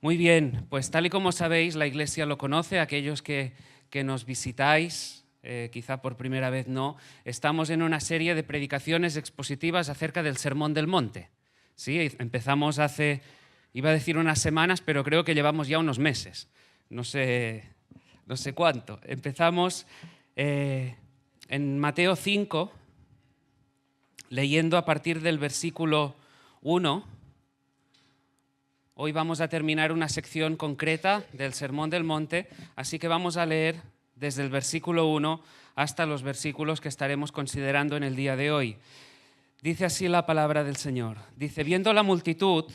Muy bien, pues tal y como sabéis, la Iglesia lo conoce, aquellos que nos visitáis, quizá por primera vez no, estamos en una serie de predicaciones expositivas acerca del Sermón del Monte. Sí, empezamos hace, iba a decir unas semanas, pero creo que llevamos ya unos meses, no sé cuánto. Empezamos en Mateo 5, leyendo a partir del versículo 1. Hoy vamos a terminar una sección concreta del Sermón del Monte, así que vamos a leer desde el versículo 1 hasta los versículos que estaremos considerando en el día de hoy. Dice así la palabra del Señor. Dice, viendo la multitud,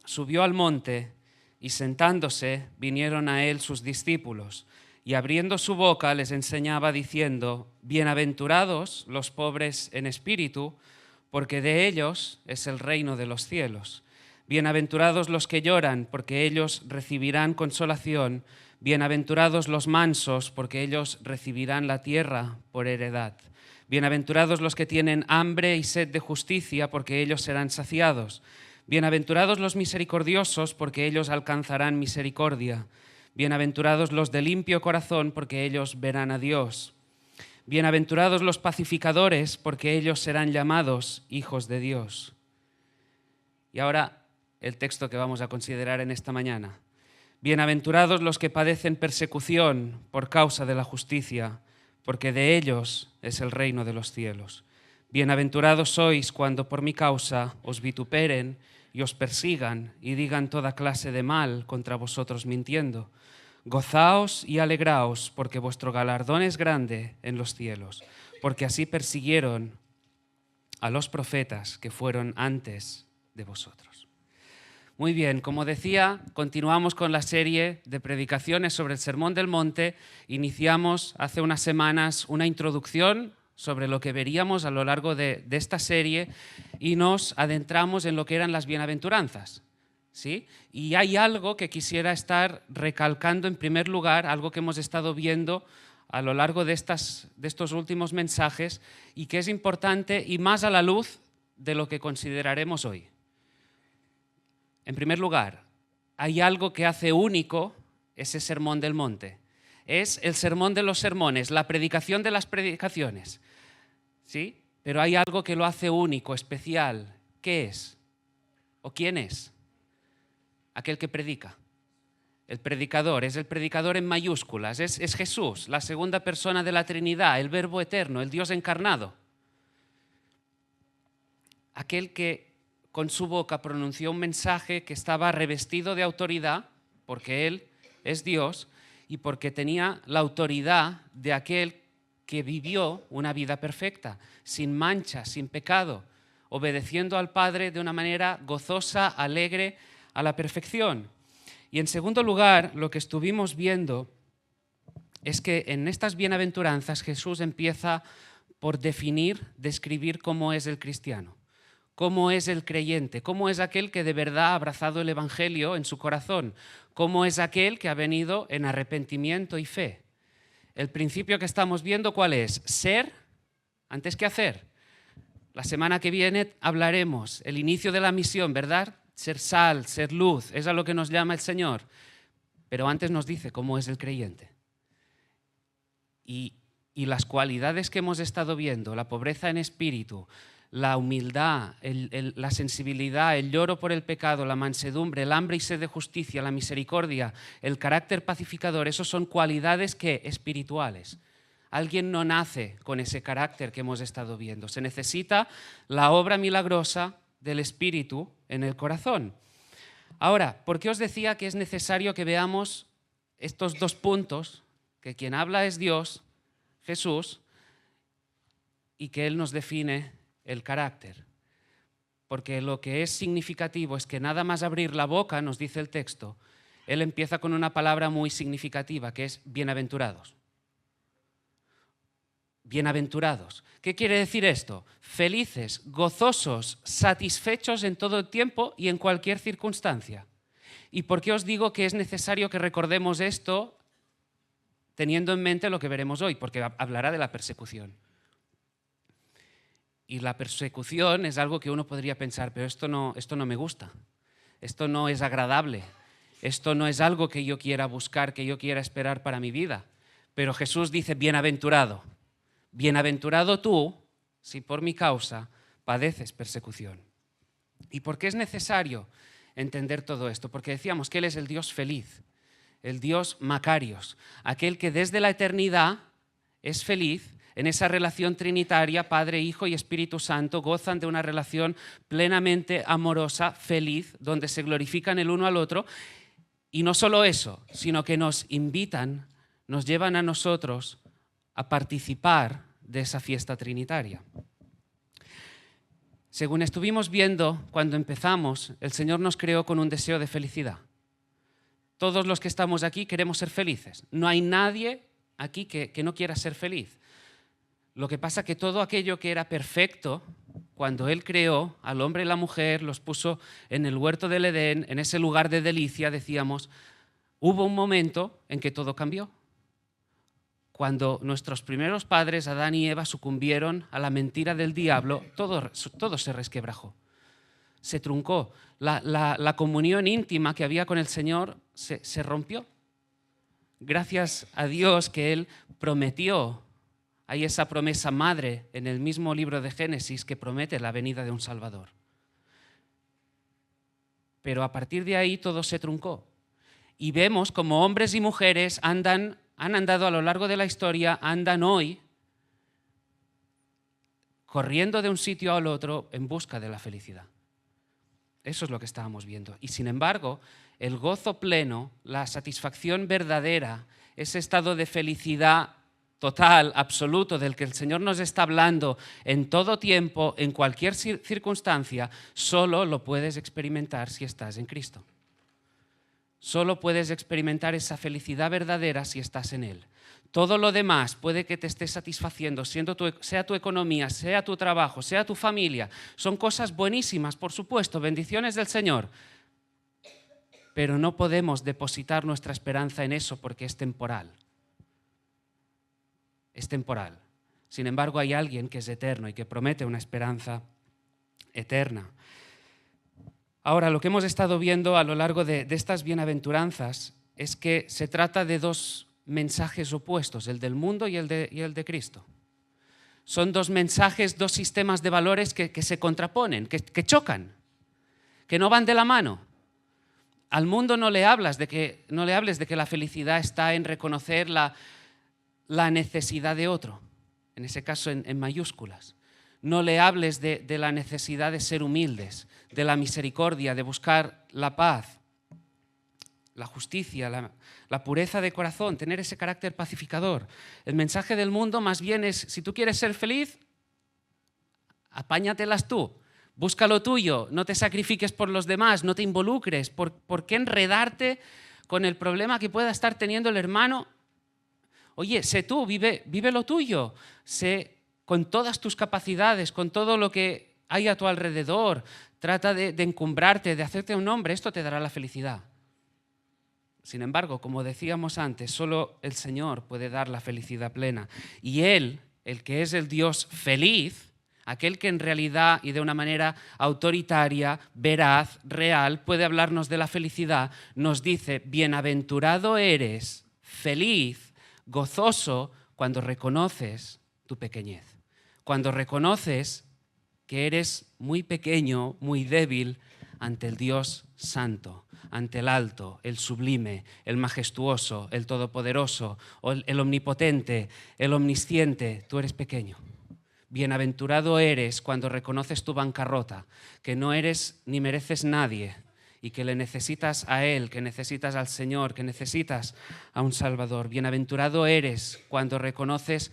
subió al monte y sentándose vinieron a él sus discípulos. Y abriendo su boca les enseñaba diciendo, bienaventurados los pobres en espíritu, porque de ellos es el reino de los cielos. Bienaventurados los que lloran, porque ellos recibirán consolación. Bienaventurados los mansos, porque ellos recibirán la tierra por heredad. Bienaventurados los que tienen hambre y sed de justicia, porque ellos serán saciados. Bienaventurados los misericordiosos, porque ellos alcanzarán misericordia. Bienaventurados los de limpio corazón, porque ellos verán a Dios. Bienaventurados los pacificadores, porque ellos serán llamados hijos de Dios. Y ahora el texto que vamos a considerar en esta mañana. Bienaventurados los que padecen persecución por causa de la justicia, porque de ellos es el reino de los cielos. Bienaventurados sois cuando por mi causa os vituperen y os persigan y digan toda clase de mal contra vosotros mintiendo. Gozaos y alegraos, porque vuestro galardón es grande en los cielos, porque así persiguieron a los profetas que fueron antes de vosotros. Muy bien, como decía, continuamos con la serie de predicaciones sobre el Sermón del Monte. Iniciamos hace unas semanas una introducción sobre lo que veríamos a lo largo de esta serie y nos adentramos en lo que eran las bienaventuranzas. ¿Sí? Y hay algo que quisiera estar recalcando en primer lugar, algo que hemos estado viendo a lo largo de estos últimos mensajes y que es importante y más a la luz de lo que consideraremos hoy. En primer lugar, hay algo que hace único ese Sermón del Monte. Es el sermón de los sermones, la predicación de las predicaciones. ¿Sí? Pero hay algo que lo hace único, especial. ¿Qué es? ¿O quién es? Aquel que predica. El predicador, es el predicador en mayúsculas, es Jesús, la segunda persona de la Trinidad, el Verbo eterno, el Dios encarnado. Aquel que con su boca pronunció un mensaje que estaba revestido de autoridad, porque Él es Dios y porque tenía la autoridad de aquel que vivió una vida perfecta, sin mancha, sin pecado, obedeciendo al Padre de una manera gozosa, alegre, a la perfección. Y en segundo lugar, lo que estuvimos viendo es que en estas bienaventuranzas Jesús empieza por definir, describir cómo es el cristiano. ¿Cómo es el creyente? ¿Cómo es aquel que de verdad ha abrazado el Evangelio en su corazón? ¿Cómo es aquel que ha venido en arrepentimiento y fe? El principio que estamos viendo, ¿cuál es? Ser antes que hacer. La semana que viene hablaremos el inicio de la misión, ¿verdad? Ser sal, ser luz, es a lo que nos llama el Señor. Pero antes nos dice cómo es el creyente. Y las cualidades que hemos estado viendo, la pobreza en espíritu, la humildad, la sensibilidad, el lloro por el pecado, la mansedumbre, el hambre y sed de justicia, la misericordia, el carácter pacificador, esos son cualidades que espirituales. Alguien no nace con ese carácter que hemos estado viendo. Se necesita la obra milagrosa del Espíritu en el corazón. Ahora, ¿por qué os decía que es necesario que veamos estos dos puntos? Que quien habla es Dios, Jesús, y que Él nos define el carácter. Porque lo que es significativo es que nada más abrir la boca, nos dice el texto, Él empieza con una palabra muy significativa, que es bienaventurados. Bienaventurados. ¿Qué quiere decir esto? Felices, gozosos, satisfechos en todo el tiempo y en cualquier circunstancia. ¿Y por qué os digo que es necesario que recordemos esto teniendo en mente lo que veremos hoy? Porque hablará de la persecución. Y la persecución es algo que uno podría pensar, pero esto no me gusta, esto no es agradable. Esto no es algo que yo quiera buscar, que yo quiera esperar para mi vida. Pero Jesús dice, bienaventurado. Bienaventurado tú, si por mi causa padeces persecución. ¿Y por qué es necesario entender todo esto? Porque decíamos que Él es el Dios feliz, el Dios Macarios, aquel que desde la eternidad es feliz. En esa relación trinitaria, Padre, Hijo y Espíritu Santo gozan de una relación plenamente amorosa, feliz, donde se glorifican el uno al otro. Y no solo eso, sino que nos invitan, nos llevan a nosotros a participar de esa fiesta trinitaria. Según estuvimos viendo cuando empezamos, el Señor nos creó con un deseo de felicidad. Todos los que estamos aquí queremos ser felices. No hay nadie aquí que no quiera ser feliz. Lo que pasa es que todo aquello que era perfecto, cuando Él creó al hombre y la mujer, los puso en el huerto del Edén, en ese lugar de delicia, decíamos, hubo un momento en que todo cambió. Cuando nuestros primeros padres, Adán y Eva, sucumbieron a la mentira del diablo, todo se resquebrajó, se truncó. La comunión íntima que había con el Señor se rompió. Gracias a Dios que Él prometió. Hay esa promesa madre en el mismo libro de Génesis que promete la venida de un Salvador. Pero a partir de ahí todo se truncó. Y vemos como hombres y mujeres han andado a lo largo de la historia, andan hoy corriendo de un sitio al otro en busca de la felicidad. Eso es lo que estábamos viendo. Y sin embargo, el gozo pleno, la satisfacción verdadera, ese estado de felicidad total, absoluto, del que el Señor nos está hablando en todo tiempo, en cualquier circunstancia, solo lo puedes experimentar si estás en Cristo. Solo puedes experimentar esa felicidad verdadera si estás en Él. Todo lo demás puede que te esté satisfaciendo, sea tu economía, sea tu trabajo, sea tu familia. Son cosas buenísimas, por supuesto, bendiciones del Señor. Pero no podemos depositar nuestra esperanza en eso porque es temporal. Es temporal. Sin embargo, hay alguien que es eterno y que promete una esperanza eterna. Ahora, lo que hemos estado viendo a lo largo de estas bienaventuranzas es que se trata de dos mensajes opuestos, el del mundo y el de Cristo. Son dos mensajes, dos sistemas de valores que se contraponen, que chocan, que no van de la mano. Al mundo no le hables de que la felicidad está en reconocer la necesidad de otro, en ese caso en mayúsculas. No le hables de la necesidad de ser humildes, de la misericordia, de buscar la paz, la justicia, la pureza de corazón, tener ese carácter pacificador. El mensaje del mundo más bien es, si tú quieres ser feliz, apáñatelas tú, busca lo tuyo, no te sacrifiques por los demás, no te involucres. ¿Por qué enredarte con el problema que pueda estar teniendo el hermano? Oye, sé tú, vive lo tuyo, sé con todas tus capacidades, con todo lo que hay a tu alrededor, trata de encumbrarte, de hacerte un hombre, esto te dará la felicidad. Sin embargo, como decíamos antes, solo el Señor puede dar la felicidad plena. Y Él, el que es el Dios feliz, aquel que en realidad y de una manera autoritaria, veraz, real, puede hablarnos de la felicidad, nos dice, bienaventurado eres, feliz, gozoso, cuando reconoces tu pequeñez. Cuando reconoces que eres muy pequeño, muy débil ante el Dios santo, ante el alto, el sublime, el majestuoso, el todopoderoso, el omnipotente, el omnisciente, tú eres pequeño. Bienaventurado eres cuando reconoces tu bancarrota, que no eres ni mereces nadie y que le necesitas a Él, que necesitas al Señor, que necesitas a un Salvador. Bienaventurado eres cuando reconoces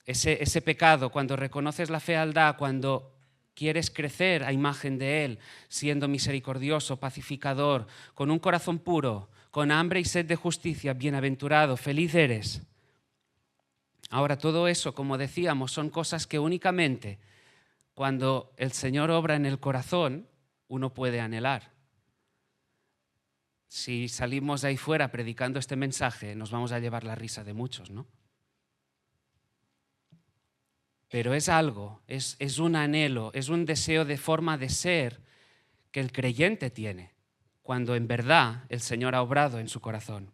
ese pecado, cuando reconoces la fealdad, cuando quieres crecer a imagen de Él, siendo misericordioso, pacificador, con un corazón puro, con hambre y sed de justicia, bienaventurado, feliz eres. Ahora, todo eso, como decíamos, son cosas que únicamente cuando el Señor obra en el corazón, uno puede anhelar. Si salimos de ahí fuera predicando este mensaje, nos vamos a llevar la risa de muchos, ¿no? Pero es algo, es un anhelo, es un deseo de forma de ser que el creyente tiene cuando en verdad el Señor ha obrado en su corazón.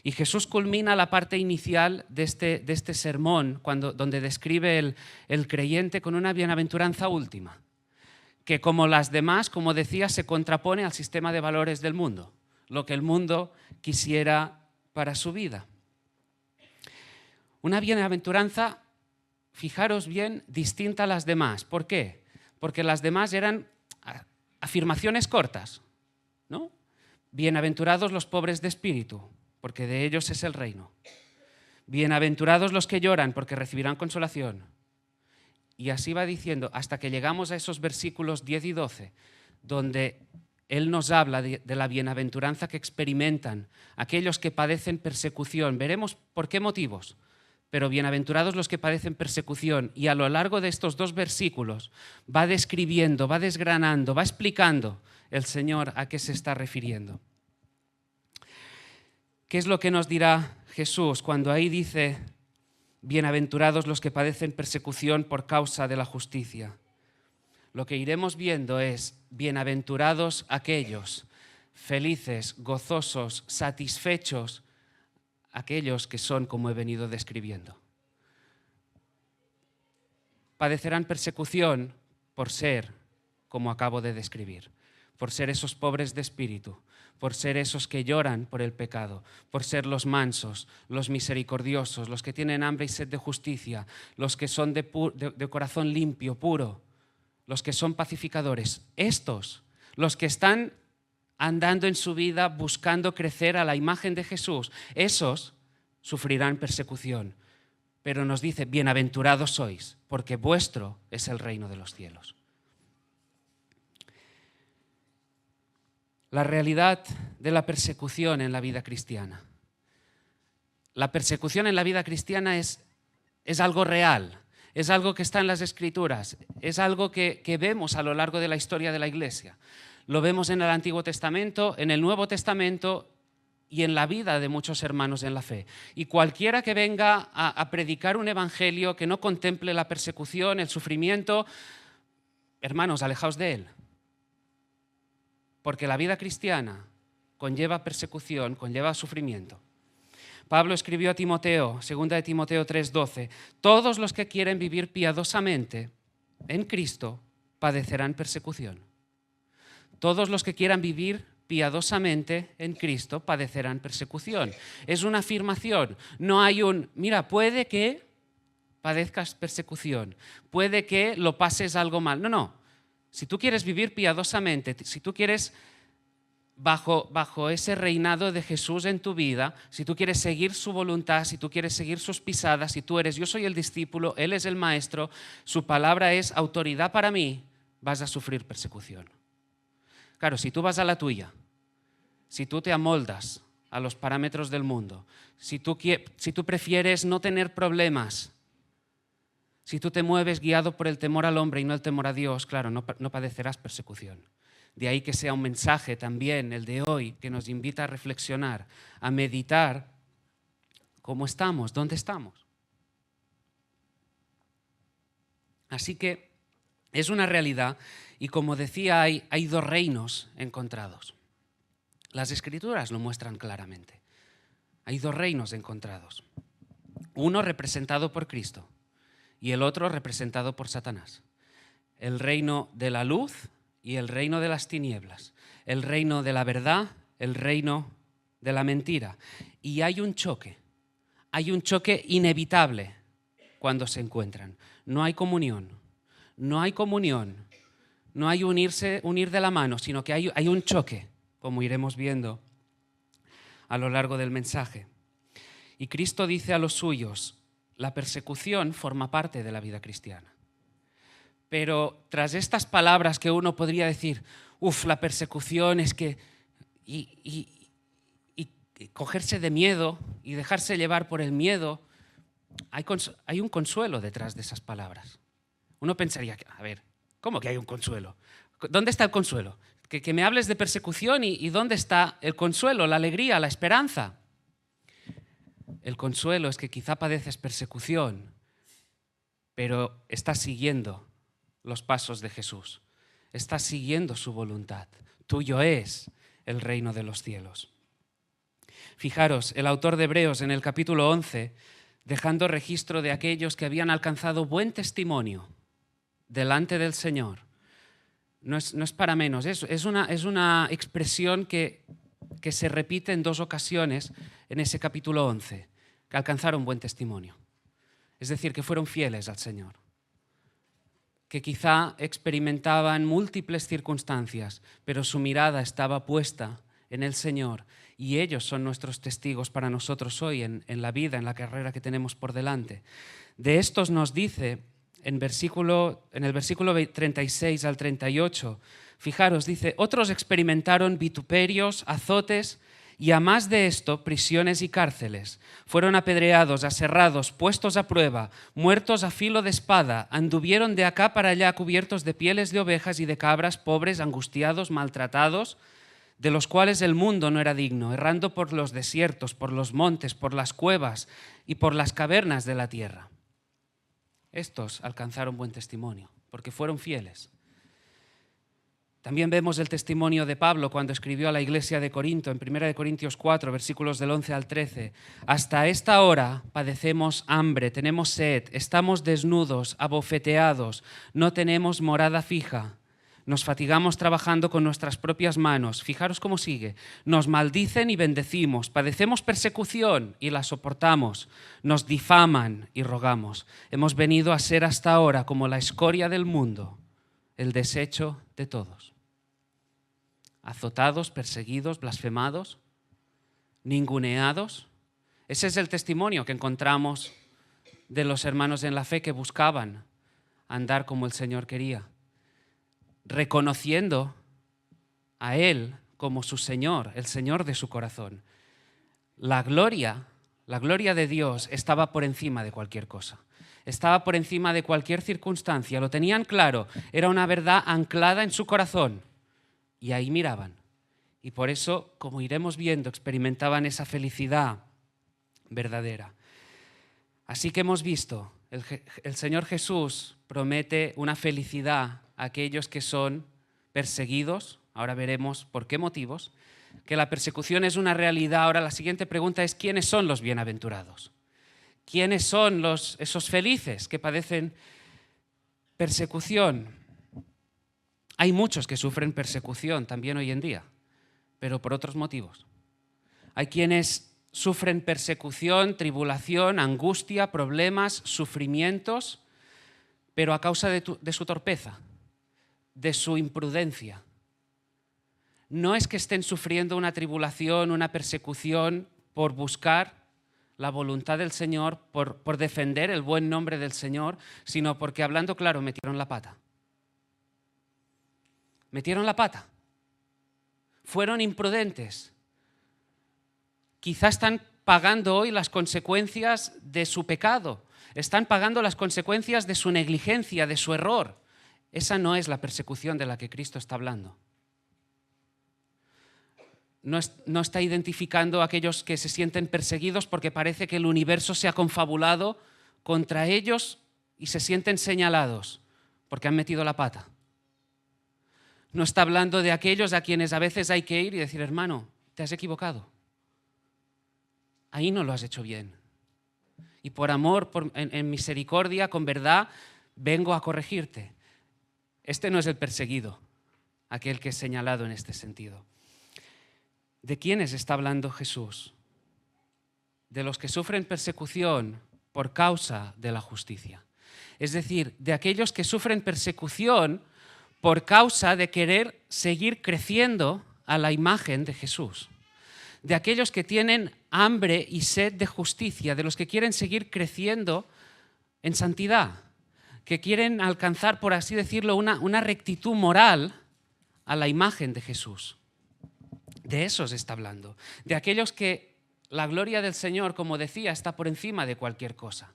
Y Jesús culmina la parte inicial de este sermón donde describe el creyente con una bienaventuranza última, que como las demás, como decía, se contrapone al sistema de valores del mundo, lo que el mundo quisiera para su vida. Una bienaventuranza, fijaros bien, distinta a las demás. ¿Por qué? Porque las demás eran afirmaciones cortas, ¿no? Bienaventurados los pobres de espíritu, porque de ellos es el reino. Bienaventurados los que lloran, porque recibirán consolación. Y así va diciendo hasta que llegamos a esos versículos 10 y 12, donde Él nos habla de la bienaventuranza que experimentan aquellos que padecen persecución. Veremos por qué motivos, pero bienaventurados los que padecen persecución. Y a lo largo de estos 2 versículos va describiendo, va desgranando, va explicando el Señor a qué se está refiriendo. ¿Qué es lo que nos dirá Jesús cuando ahí dice bienaventurados los que padecen persecución por causa de la justicia? Lo que iremos viendo es bienaventurados aquellos, felices, gozosos, satisfechos, aquellos que son como he venido describiendo. Padecerán persecución por ser como acabo de describir, por ser esos pobres de espíritu, por ser esos que lloran por el pecado, por ser los mansos, los misericordiosos, los que tienen hambre y sed de justicia, los que son de corazón limpio, puro, los que son pacificadores. Estos, los que están andando en su vida buscando crecer a la imagen de Jesús, esos sufrirán persecución. Pero nos dice, bienaventurados sois, porque vuestro es el reino de los cielos. La realidad de la persecución en la vida cristiana. La persecución en la vida cristiana es algo real, es algo que está en las Escrituras, es algo que vemos a lo largo de la historia de la Iglesia. Lo vemos en el Antiguo Testamento, en el Nuevo Testamento y en la vida de muchos hermanos en la fe. Y cualquiera que venga a predicar un evangelio que no contemple la persecución, el sufrimiento, hermanos, alejaos de él. Porque la vida cristiana conlleva persecución, conlleva sufrimiento. Pablo escribió a Timoteo, 2 de Timoteo 3:12, todos los que quieren vivir piadosamente en Cristo padecerán persecución. Todos los que quieran vivir piadosamente en Cristo padecerán persecución. Es una afirmación, no hay mira, puede que padezcas persecución, puede que lo pases algo mal. No. Si tú quieres vivir piadosamente, si tú quieres bajo ese reinado de Jesús en tu vida, si tú quieres seguir su voluntad, si tú quieres seguir sus pisadas, si tú yo soy el discípulo, Él es el maestro, su palabra es autoridad para mí, vas a sufrir persecución. Claro, si tú vas a la tuya, si tú te amoldas a los parámetros del mundo, si tú prefieres no tener problemas, si tú te mueves guiado por el temor al hombre y no el temor a Dios, claro, no padecerás persecución. De ahí que sea un mensaje también, el de hoy, que nos invita a reflexionar, a meditar cómo estamos, dónde estamos. Así que es una realidad y como decía, hay 2 reinos encontrados. Las Escrituras lo muestran claramente. Hay 2 reinos encontrados. Uno representado por Cristo y el otro representado por Satanás. El reino de la luz y el reino de las tinieblas. El reino de la verdad, el reino de la mentira. Y hay un choque inevitable cuando se encuentran. No hay comunión, no hay unir de la mano, sino que hay un choque, como iremos viendo a lo largo del mensaje. Y Cristo dice a los suyos, la persecución forma parte de la vida cristiana. Pero tras estas palabras que uno podría decir, la persecución es que... Y cogerse de miedo y dejarse llevar por el miedo, hay un consuelo detrás de esas palabras. Uno pensaría, a ver, ¿cómo que hay un consuelo? ¿Dónde está el consuelo? Que me hables de persecución y ¿dónde está el consuelo, la alegría, la esperanza? El consuelo es que quizá padeces persecución, pero estás siguiendo los pasos de Jesús. Estás siguiendo su voluntad. Tuyo es el reino de los cielos. Fijaros, el autor de Hebreos en el capítulo 11, dejando registro de aquellos que habían alcanzado buen testimonio delante del Señor, no es para menos, es una expresión que se repite en 2 ocasiones en ese capítulo 11, que alcanzaron buen testimonio. Es decir, que fueron fieles al Señor, que quizá experimentaban múltiples circunstancias, pero su mirada estaba puesta en el Señor, y ellos son nuestros testigos para nosotros hoy en la vida, en la carrera que tenemos por delante. De estos nos dice en el versículo 36 al 38, fijaros, dice: otros experimentaron vituperios, azotes, y a más de esto, prisiones y cárceles. Fueron apedreados, aserrados, puestos a prueba, muertos a filo de espada, anduvieron de acá para allá cubiertos de pieles de ovejas y de cabras, pobres, angustiados, maltratados, de los cuales el mundo no era digno, errando por los desiertos, por los montes, por las cuevas y por las cavernas de la tierra. Estos alcanzaron buen testimonio, porque fueron fieles. También vemos el testimonio de Pablo cuando escribió a la iglesia de Corinto, en 1 Corintios 4, versículos del 11 al 13. Hasta esta hora padecemos hambre, tenemos sed, estamos desnudos, abofeteados, no tenemos morada fija. Nos fatigamos trabajando con nuestras propias manos. Fijaros cómo sigue. Nos maldicen y bendecimos. Padecemos persecución y la soportamos. Nos difaman y rogamos. Hemos venido a ser hasta ahora como la escoria del mundo, el desecho de todos. Azotados, perseguidos, blasfemados, ninguneados. Ese es el testimonio que encontramos de los hermanos en la fe que buscaban andar como el Señor quería, reconociendo a Él como su Señor, el Señor de su corazón. La gloria de Dios estaba por encima de cualquier cosa. Estaba por encima de cualquier circunstancia. Lo tenían claro. Era una verdad anclada en su corazón. Y ahí miraban. Y por eso, como iremos viendo, experimentaban esa felicidad verdadera. Así que hemos visto, el Señor Jesús promete una felicidad a aquellos que son perseguidos. Ahora veremos por qué motivos. Que la persecución es una realidad. Ahora la siguiente pregunta es: ¿quiénes son los bienaventurados? ¿Quiénes son esos felices que padecen persecución? Hay muchos que sufren persecución también hoy en día, pero por otros motivos. Hay quienes sufren persecución, tribulación, angustia, problemas, sufrimientos, pero a causa de su torpeza, de su imprudencia. No es que estén sufriendo una tribulación, una persecución por buscar la voluntad del Señor, por defender el buen nombre del Señor, sino porque, hablando claro, metieron la pata. Metieron la pata. Fueron imprudentes. Quizá están pagando hoy las consecuencias de su pecado. Están pagando las consecuencias de su negligencia, de su error. Esa no es la persecución de la que Cristo está hablando. No está identificando a aquellos que se sienten perseguidos porque parece que el universo se ha confabulado contra ellos y se sienten señalados porque han metido la pata. No está hablando de aquellos a quienes a veces hay que ir y decir: hermano, te has equivocado. Ahí no lo has hecho bien. Y por amor, en misericordia, con verdad, vengo a corregirte. Este no es el perseguido, aquel que es señalado en este sentido. ¿De quiénes está hablando Jesús? De los que sufren persecución por causa de la justicia. Es decir, de aquellos que sufren persecución por causa de querer seguir creciendo a la imagen de Jesús. De aquellos que tienen hambre y sed de justicia, de los que quieren seguir creciendo en santidad, que quieren alcanzar, por así decirlo, una rectitud moral a la imagen de Jesús. De esos está hablando. De aquellos que la gloria del Señor, como decía, está por encima de cualquier cosa.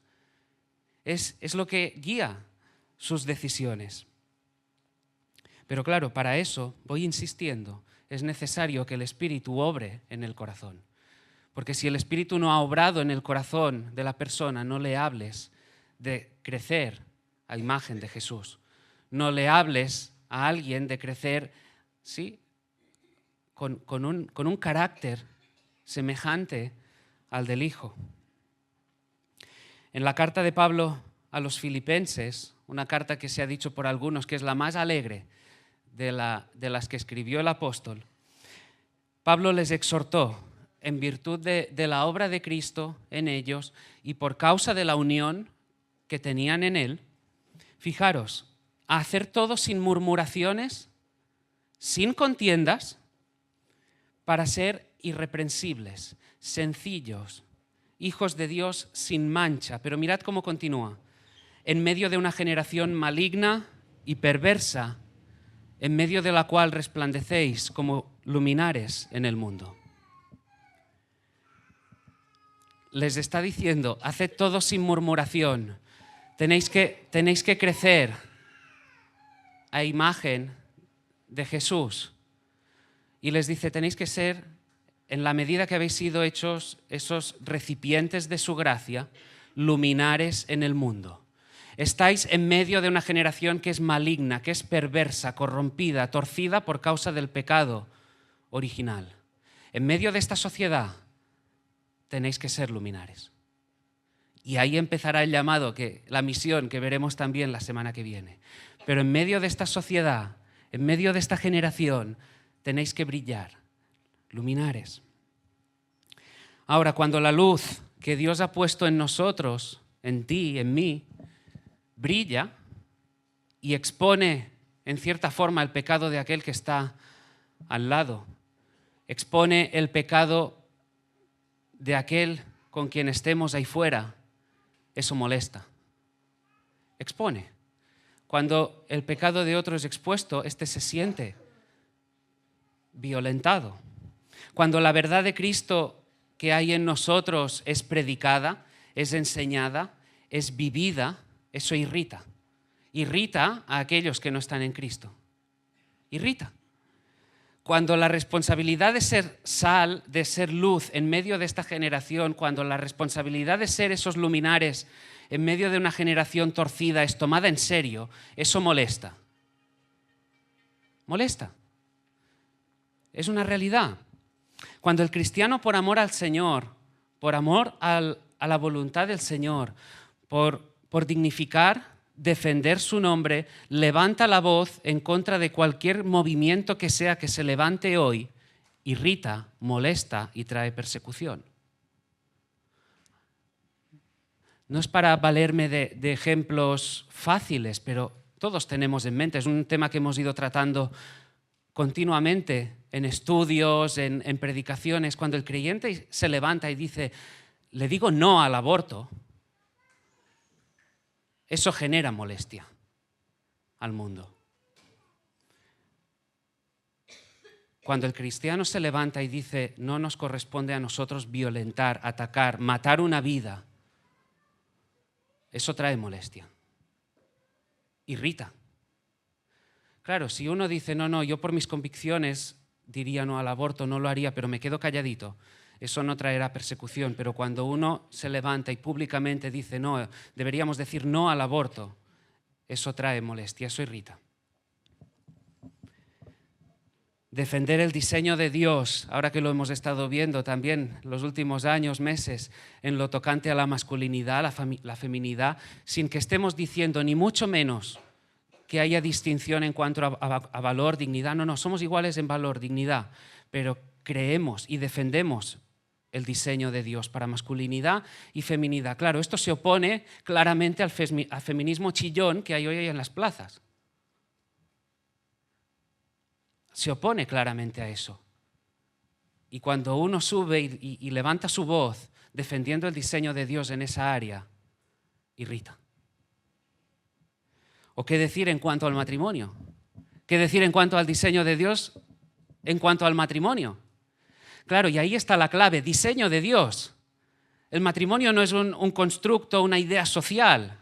Es lo que guía sus decisiones. Pero claro, para eso, voy insistiendo, es necesario que el Espíritu obre en el corazón. Porque si el Espíritu no ha obrado en el corazón de la persona, no le hables de crecer a imagen de Jesús. No le hables a alguien de crecer, ¿sí?, con un carácter semejante al del Hijo. En la carta de Pablo a los Filipenses, una carta que se ha dicho por algunos que es la más alegre de las que escribió el apóstol, Pablo les exhortó en virtud de la obra de Cristo en ellos y por causa de la unión que tenían en Él, fijaros, a hacer todo sin murmuraciones, sin contiendas, para ser irreprensibles, sencillos, hijos de Dios sin mancha. Pero mirad cómo continúa. En medio de una generación maligna y perversa, en medio de la cual resplandecéis como luminares en el mundo. Les está diciendo, haced todo sin murmuración. Tenéis que crecer a imagen de Jesús. Y les dice, tenéis que ser, en la medida que habéis sido hechos esos recipientes de su gracia, luminares en el mundo. Estáis en medio de una generación que es maligna, que es perversa, corrompida, torcida por causa del pecado original. En medio de esta sociedad tenéis que ser luminares. Y ahí empezará el llamado, la misión que veremos también la semana que viene. Pero en medio de esta sociedad, en medio de esta generación, tenéis que brillar, luminares. Ahora, cuando la luz que Dios ha puesto en nosotros, en ti, en mí, brilla y expone en cierta forma el pecado de aquel que está al lado, expone el pecado de aquel con quien estemos ahí fuera, eso molesta. Expone. Cuando el pecado de otro es expuesto, este se siente violentado. Cuando la verdad de Cristo que hay en nosotros es predicada, es enseñada, es vivida, eso irrita. Irrita a aquellos que no están en Cristo. Irrita. Cuando la responsabilidad de ser sal, de ser luz en medio de esta generación, cuando la responsabilidad de ser esos luminares en medio de una generación torcida es tomada en serio, eso molesta. Molesta. Es una realidad. Cuando el cristiano, por amor al Señor, por amor a la voluntad del Señor, por dignificar, defender su nombre, levanta la voz en contra de cualquier movimiento que sea que se levante hoy, irrita, molesta y trae persecución. No es para valerme de ejemplos fáciles, pero todos tenemos en mente. Es un tema que hemos ido tratando continuamente en estudios, en predicaciones. Cuando el creyente se levanta y dice, le digo no al aborto, eso genera molestia al mundo. Cuando el cristiano se levanta y dice, no nos corresponde a nosotros violentar, atacar, matar una vida, eso trae molestia. Irrita. Claro, si uno dice, no, yo por mis convicciones diría no al aborto, no lo haría, pero me quedo calladito, eso no traerá persecución. Pero cuando uno se levanta y públicamente dice no, deberíamos decir no al aborto, eso trae molestia, eso irrita. Defender el diseño de Dios, ahora que lo hemos estado viendo también los últimos años, meses, en lo tocante a la masculinidad, la feminidad, sin que estemos diciendo ni mucho menos que haya distinción en cuanto a valor, dignidad. No, somos iguales en valor, dignidad, pero creemos y defendemos el diseño de Dios para masculinidad y feminidad. Claro, esto se opone claramente al feminismo chillón que hay hoy en las plazas. Se opone claramente a eso. Y cuando uno sube y levanta su voz defendiendo el diseño de Dios en esa área, irrita. ¿O qué decir en cuanto al matrimonio? ¿Qué decir en cuanto al diseño de Dios en cuanto al matrimonio? Claro, y ahí está la clave, diseño de Dios. El matrimonio no es un constructo, una idea social.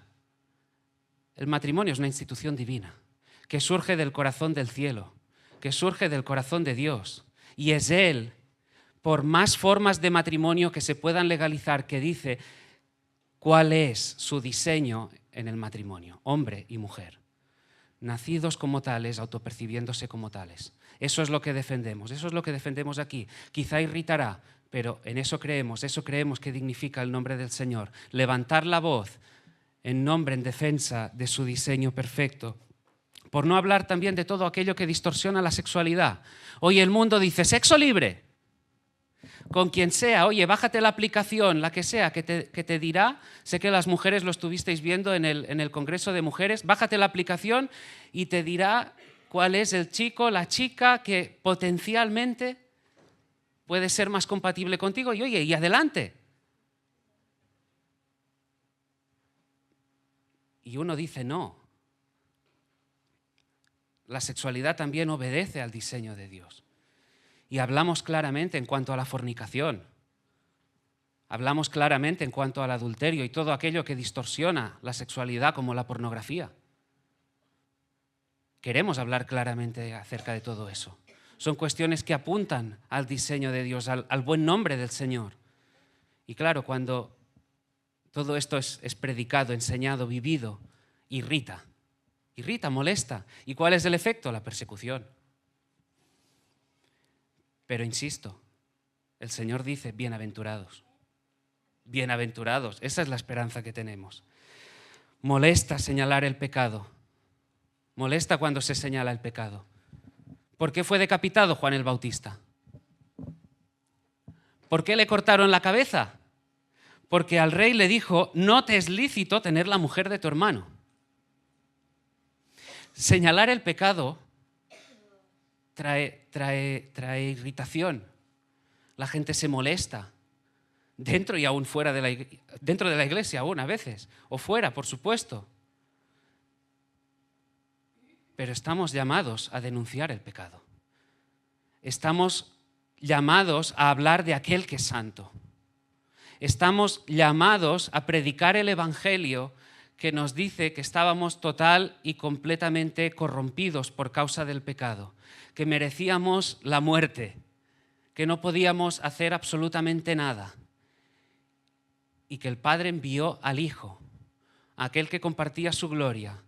El matrimonio es una institución divina que surge del corazón del cielo, que surge del corazón de Dios. Y es Él, por más formas de matrimonio que se puedan legalizar, que dice cuál es su diseño en el matrimonio, hombre y mujer, nacidos como tales, autopercibiéndose como tales. Eso es lo que defendemos, eso es lo que defendemos aquí. Quizá irritará, pero en eso creemos que dignifica el nombre del Señor. Levantar la voz en nombre, en defensa de su diseño perfecto. Por no hablar también de todo aquello que distorsiona la sexualidad. Hoy el mundo dice, sexo libre. Con quien sea, oye, bájate la aplicación, la que sea, que te dirá, sé que las mujeres lo estuvisteis viendo en el Congreso de Mujeres, bájate la aplicación y te dirá cuál es el chico, la chica que potencialmente puede ser más compatible contigo y oye, y adelante. Y uno dice no. La sexualidad también obedece al diseño de Dios. Y hablamos claramente en cuanto a la fornicación. Hablamos claramente en cuanto al adulterio y todo aquello que distorsiona la sexualidad como la pornografía. Queremos hablar claramente acerca de todo eso. Son cuestiones que apuntan al diseño de Dios, al buen nombre del Señor. Y claro, cuando todo esto es predicado, enseñado, vivido, irrita, molesta. ¿Y cuál es el efecto? La persecución. Pero insisto, el Señor dice, bienaventurados. Bienaventurados, esa es la esperanza que tenemos. Molesta señalar el pecado. Molesta cuando se señala el pecado. ¿Por qué fue decapitado Juan el Bautista? ¿Por qué le cortaron la cabeza? Porque al rey le dijo, no te es lícito tener la mujer de tu hermano. Señalar el pecado trae irritación. La gente se molesta. Dentro y aún fuera de la iglesia, dentro de la iglesia aún a veces, o fuera, por supuesto. Pero estamos llamados a denunciar el pecado. Estamos llamados a hablar de aquel que es santo. Estamos llamados a predicar el Evangelio que nos dice que estábamos total y completamente corrompidos por causa del pecado, que merecíamos la muerte, que no podíamos hacer absolutamente nada y que el Padre envió al Hijo, aquel que compartía su gloria,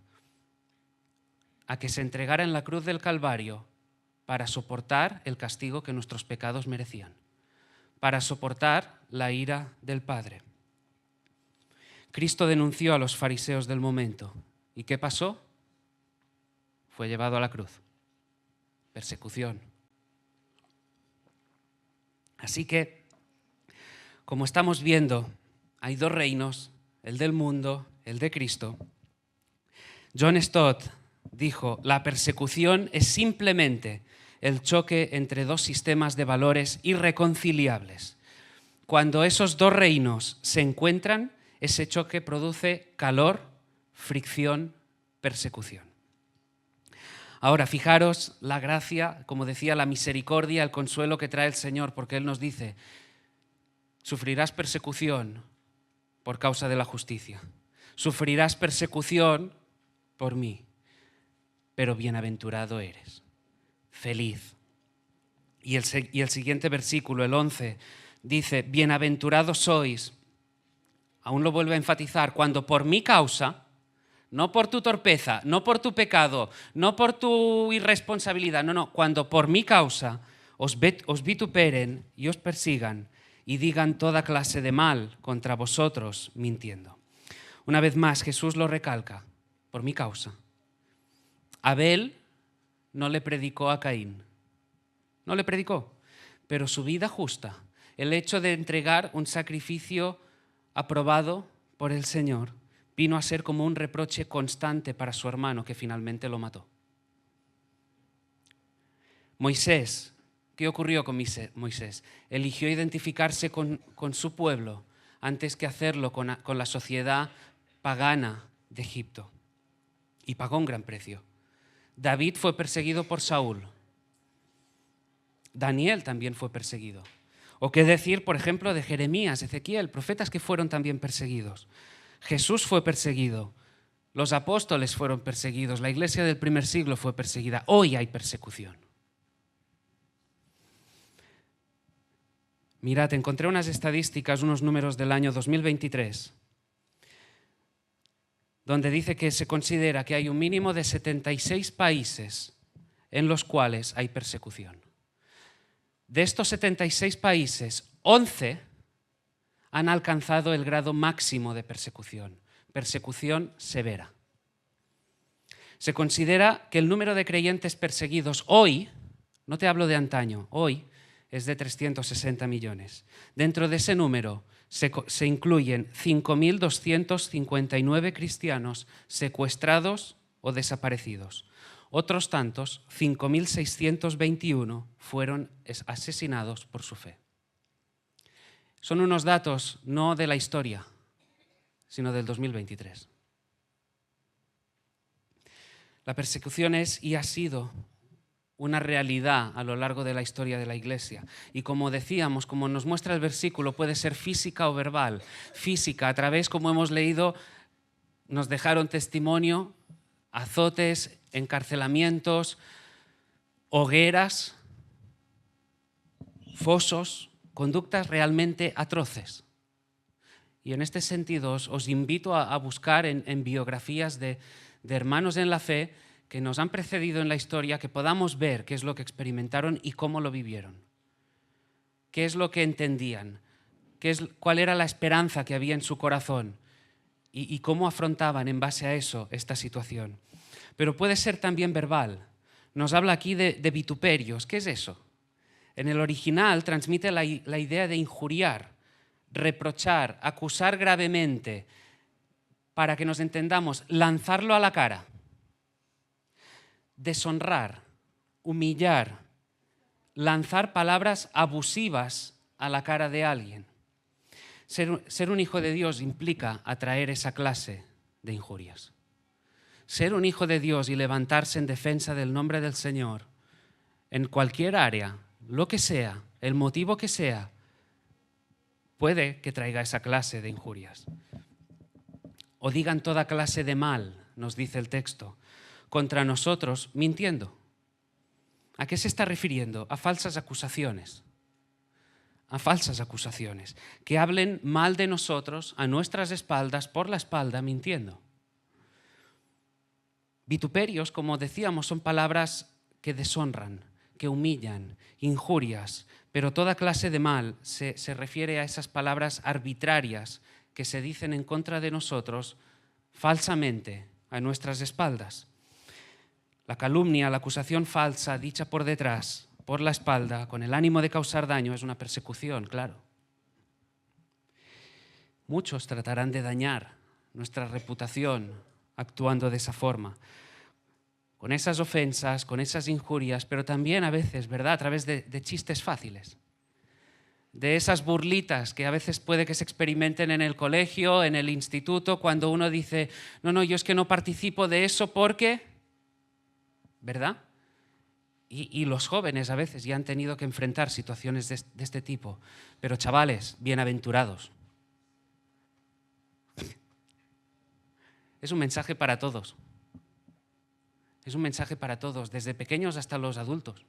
a que se entregara en la cruz del Calvario para soportar el castigo que nuestros pecados merecían, para soportar la ira del Padre. Cristo denunció a los fariseos del momento. ¿Y qué pasó? Fue llevado a la cruz. Persecución. Así que, como estamos viendo, hay dos reinos, el del mundo, el de Cristo. John Stott dijo, la persecución es simplemente el choque entre dos sistemas de valores irreconciliables. Cuando esos dos reinos se encuentran, ese choque produce calor, fricción, persecución. Ahora, fijaros la gracia, como decía, la misericordia, el consuelo que trae el Señor, porque Él nos dice, sufrirás persecución por causa de la justicia. Sufrirás persecución por mí, pero bienaventurado eres, feliz. Y el siguiente versículo, el 11, dice, bienaventurados sois, aún lo vuelve a enfatizar, cuando por mi causa, no por tu torpeza, no por tu pecado, no por tu irresponsabilidad, no, cuando por mi causa os vituperen y os persigan y digan toda clase de mal contra vosotros mintiendo. Una vez más, Jesús lo recalca, por mi causa. Abel no le predicó a Caín, no le predicó, pero su vida justa, el hecho de entregar un sacrificio aprobado por el Señor, vino a ser como un reproche constante para su hermano que finalmente lo mató. Moisés, ¿qué ocurrió con Moisés? Eligió identificarse con su pueblo antes que hacerlo con la sociedad pagana de Egipto y pagó un gran precio. David fue perseguido por Saúl. Daniel también fue perseguido. O qué decir, por ejemplo, de Jeremías, Ezequiel, profetas que fueron también perseguidos. Jesús fue perseguido, los apóstoles fueron perseguidos, la iglesia del primer siglo fue perseguida. Hoy hay persecución. Mirad, encontré unas estadísticas, unos números del año 2023, donde dice que se considera que hay un mínimo de 76 países en los cuales hay persecución. De estos 76 países, 11 han alcanzado el grado máximo de persecución severa. Se considera que el número de creyentes perseguidos hoy, no te hablo de antaño, hoy es de 360 millones. Dentro de ese número se incluyen 5.259 cristianos secuestrados o desaparecidos. Otros tantos, 5.621, fueron asesinados por su fe. Son unos datos no de la historia, sino del 2023. La persecución es y ha sido una realidad a lo largo de la historia de la Iglesia. Y como decíamos, como nos muestra el versículo, puede ser física o verbal. Física, a través, como hemos leído, nos dejaron testimonio, azotes, encarcelamientos, hogueras, fosos, conductas realmente atroces. Y en este sentido os invito a buscar en biografías de hermanos en la fe que nos han precedido en la historia, que podamos ver qué es lo que experimentaron y cómo lo vivieron. Qué es lo que entendían, cuál era la esperanza que había en su corazón y cómo afrontaban en base a eso esta situación. Pero puede ser también verbal. Nos habla aquí de vituperios. ¿Qué es eso? En el original transmite la idea de injuriar, reprochar, acusar gravemente, para que nos entendamos, lanzarlo a la cara, deshonrar, humillar, lanzar palabras abusivas a la cara de alguien. Ser un hijo de Dios implica atraer esa clase de injurias. Ser un hijo de Dios y levantarse en defensa del nombre del Señor en cualquier área, lo que sea, el motivo que sea, puede que traiga esa clase de injurias. O digan toda clase de mal, nos dice el texto, contra nosotros mintiendo. ¿A qué se está refiriendo? A falsas acusaciones. A falsas acusaciones. Que hablen mal de nosotros a nuestras espaldas, por la espalda, mintiendo. Vituperios, como decíamos, son palabras que deshonran, que humillan, injurias, pero toda clase de mal se refiere a esas palabras arbitrarias que se dicen en contra de nosotros falsamente a nuestras espaldas. La calumnia, la acusación falsa dicha por detrás, por la espalda, con el ánimo de causar daño, es una persecución, claro. Muchos tratarán de dañar nuestra reputación actuando de esa forma, con esas ofensas, con esas injurias, pero también a veces, ¿verdad?, a través de chistes fáciles, de esas burlitas que a veces puede que se experimenten en el colegio, en el instituto, cuando uno dice, no, yo es que no participo de eso porque, ¿verdad? Y los jóvenes a veces ya han tenido que enfrentar situaciones de este tipo, pero chavales, bienaventurados. Es un mensaje para todos. Es un mensaje para todos, desde pequeños hasta los adultos.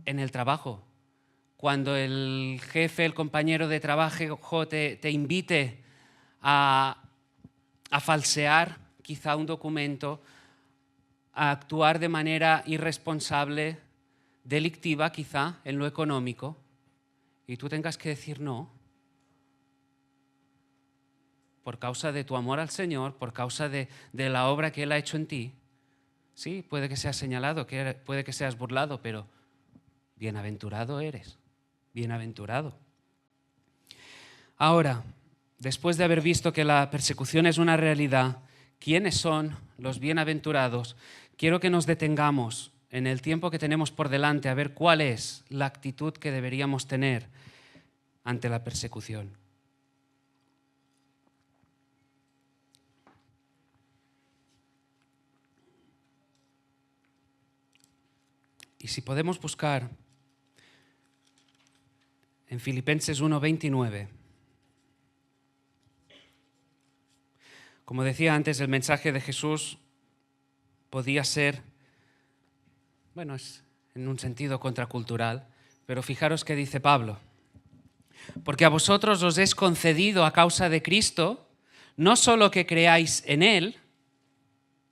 En el trabajo, cuando el jefe, el compañero de trabajo te invite a falsear quizá un documento, a actuar de manera irresponsable, delictiva quizá en lo económico, y tú tengas que decir no, por causa de tu amor al Señor, por causa de la obra que Él ha hecho en ti. Sí, puede que seas señalado, puede que seas burlado, pero bienaventurado eres, bienaventurado. Ahora, después de haber visto que la persecución es una realidad, ¿quiénes son los bienaventurados? Quiero que nos detengamos en el tiempo que tenemos por delante a ver cuál es la actitud que deberíamos tener ante la persecución. Y si podemos buscar en Filipenses 1:29. Como decía antes, el mensaje de Jesús podía ser, bueno, es en un sentido contracultural, pero fijaros qué dice Pablo. Porque a vosotros os es concedido a causa de Cristo, no solo que creáis en Él,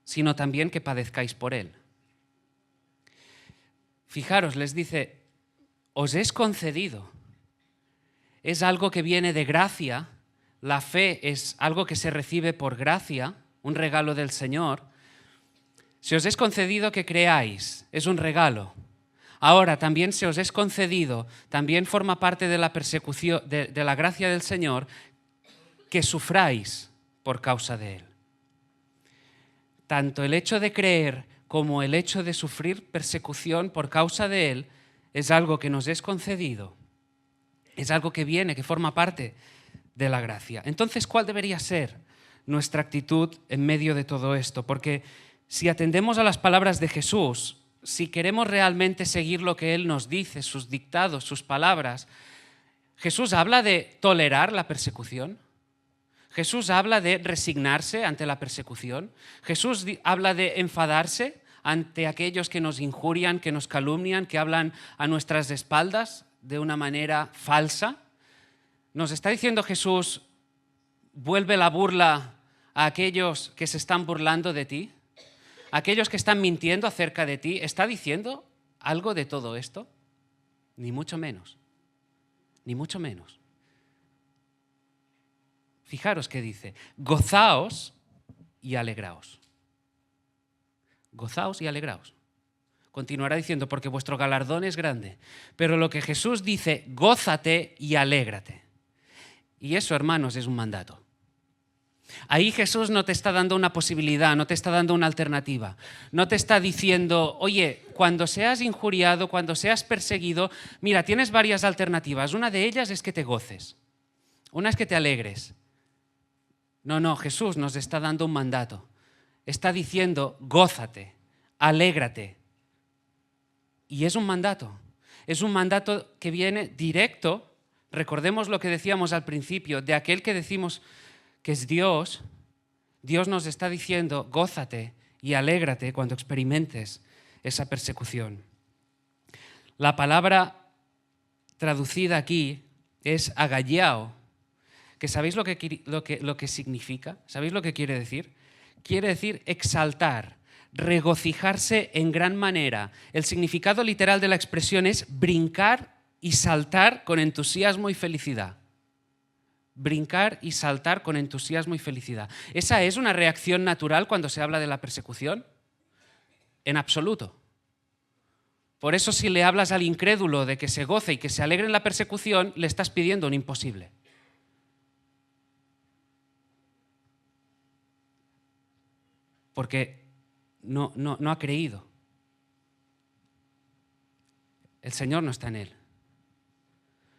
sino también que padezcáis por Él. Fijaros, les dice, os es concedido. Es algo que viene de gracia. La fe es algo que se recibe por gracia, un regalo del Señor. Se os es concedido que creáis, es un regalo. Ahora también se os es concedido, también forma parte de la persecución, de la gracia del Señor, que sufráis por causa de Él. Tanto el hecho de creer como el hecho de sufrir persecución por causa de Él es algo que nos es concedido. Es algo que viene, que forma parte de la gracia. Entonces, ¿cuál debería ser nuestra actitud en medio de todo esto? Porque si atendemos a las palabras de Jesús, si queremos realmente seguir lo que Él nos dice, sus dictados, sus palabras, Jesús habla de tolerar la persecución. Jesús habla de resignarse ante la persecución. Jesús habla de enfadarse ante aquellos que nos injurian, que nos calumnian, que hablan a nuestras espaldas de una manera falsa. Nos está diciendo Jesús, vuelve la burla a aquellos que se están burlando de ti, a aquellos que están mintiendo acerca de ti. ¿Está diciendo algo de todo esto? Ni mucho menos, ni mucho menos. Fijaros que dice, gozaos y alegraos. Gozaos y alegraos. Continuará diciendo, porque vuestro galardón es grande. Pero lo que Jesús dice, gózate y alégrate. Y eso, hermanos, es un mandato. Ahí Jesús no te está dando una posibilidad, no te está dando una alternativa. No te está diciendo, oye, cuando seas injuriado, cuando seas perseguido, mira, tienes varias alternativas. Una de ellas es que te goces. Una es que te alegres. No, Jesús nos está dando un mandato. Está diciendo, gózate, alégrate. Y es un mandato que viene directo, recordemos lo que decíamos al principio, de aquel que decimos que es Dios. Dios nos está diciendo, gózate y alégrate cuando experimentes esa persecución. La palabra traducida aquí es agallao, que ¿sabéis lo que significa? ¿Sabéis lo que quiere decir? Quiere decir exaltar, regocijarse en gran manera. El significado literal de la expresión es brincar y saltar con entusiasmo y felicidad. Brincar y saltar con entusiasmo y felicidad. ¿Esa es una reacción natural cuando se habla de la persecución? En absoluto. Por eso, si le hablas al incrédulo de que se goce y que se alegre en la persecución, le estás pidiendo un imposible. Porque no ha creído. El Señor no está en él.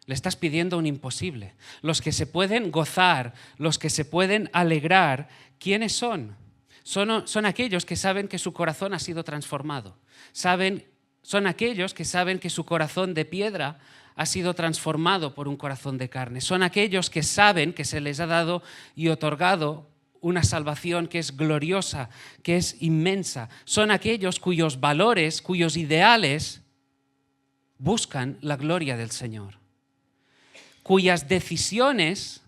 Le estás pidiendo un imposible. Los que se pueden gozar, los que se pueden alegrar, ¿quiénes son? Son aquellos que saben que su corazón ha sido transformado. Son aquellos que saben que su corazón de piedra ha sido transformado por un corazón de carne. Son aquellos que saben que se les ha dado y otorgado una salvación que es gloriosa, que es inmensa. Son aquellos cuyos valores, cuyos ideales buscan la gloria del Señor, cuyas decisiones,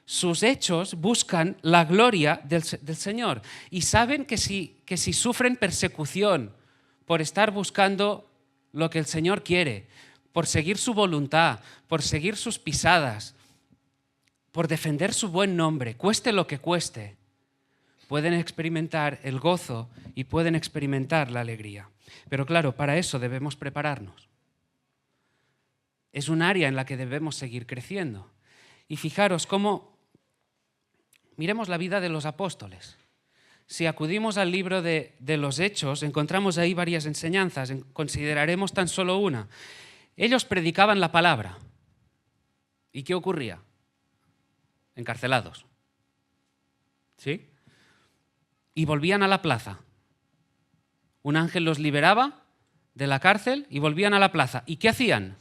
sus hechos buscan la gloria del Señor. Y saben que si sufren persecución por estar buscando lo que el Señor quiere, por seguir su voluntad, por seguir sus pisadas, por defender su buen nombre, cueste lo que cueste, pueden experimentar el gozo y pueden experimentar la alegría. Pero claro, para eso debemos prepararnos. Es un área en la que debemos seguir creciendo. Y fijaros cómo, miremos la vida de los apóstoles. Si acudimos al libro de los Hechos, encontramos ahí varias enseñanzas, consideraremos tan solo una. Ellos predicaban la palabra. ¿Y qué ocurría? Encarcelados. ¿Sí? Y volvían a la plaza. Un ángel los liberaba de la cárcel y volvían a la plaza. ¿Y qué hacían?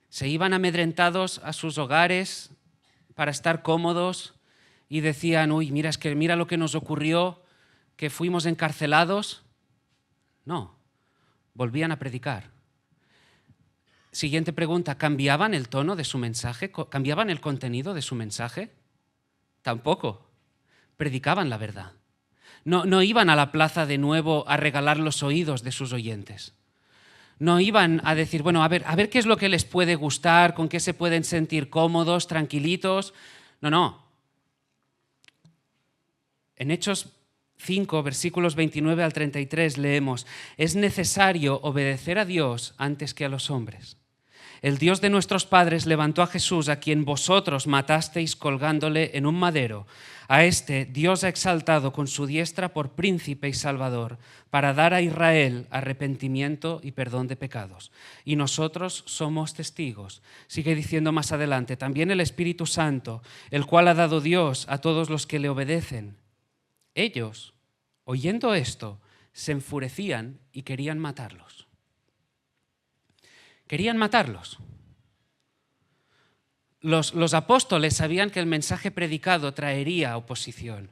Se iban amedrentados a sus hogares para estar cómodos y decían, uy, mira lo que nos ocurrió, que fuimos encarcelados. No, volvían a predicar. Siguiente pregunta, ¿cambiaban el tono de su mensaje? ¿Cambiaban el contenido de su mensaje? Tampoco. Predicaban la verdad. No iban a la plaza de nuevo a regalar los oídos de sus oyentes. No iban a decir, bueno, a ver qué es lo que les puede gustar, con qué se pueden sentir cómodos, tranquilitos. No. En Hechos 5, versículos 29 al 33 leemos, es necesario obedecer a Dios antes que a los hombres. El Dios de nuestros padres levantó a Jesús, a quien vosotros matasteis colgándole en un madero. A este Dios ha exaltado con su diestra por príncipe y salvador, para dar a Israel arrepentimiento y perdón de pecados. Y nosotros somos testigos. Sigue diciendo más adelante, también el Espíritu Santo, el cual ha dado Dios a todos los que le obedecen. Ellos, oyendo esto, se enfurecían y querían matarlos. Querían matarlos. Los apóstoles sabían que el mensaje predicado traería oposición,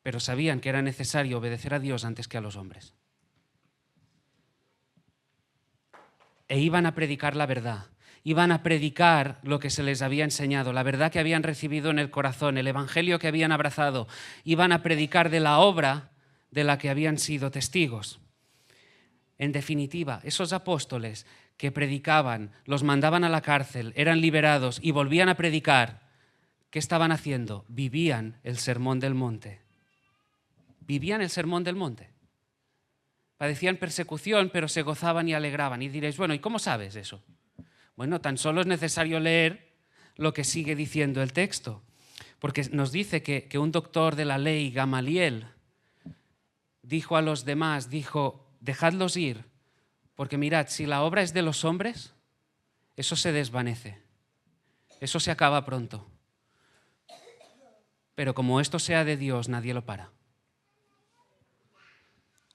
pero sabían que era necesario obedecer a Dios antes que a los hombres. E iban a predicar la verdad. Iban a predicar lo que se les había enseñado, la verdad que habían recibido en el corazón, el evangelio que habían abrazado. Iban a predicar de la obra de la que habían sido testigos. En definitiva, esos apóstoles que predicaban, los mandaban a la cárcel, eran liberados y volvían a predicar, ¿qué estaban haciendo? Vivían el sermón del monte. Vivían el sermón del monte. Padecían persecución, pero se gozaban y alegraban. Y diréis, bueno, ¿y cómo sabes eso? Bueno, tan solo es necesario leer lo que sigue diciendo el texto, porque nos dice que un doctor de la ley, Gamaliel, dijo a los demás, dejadlos ir, porque mirad, si la obra es de los hombres, eso se desvanece, eso se acaba pronto. Pero como esto sea de Dios, nadie lo para.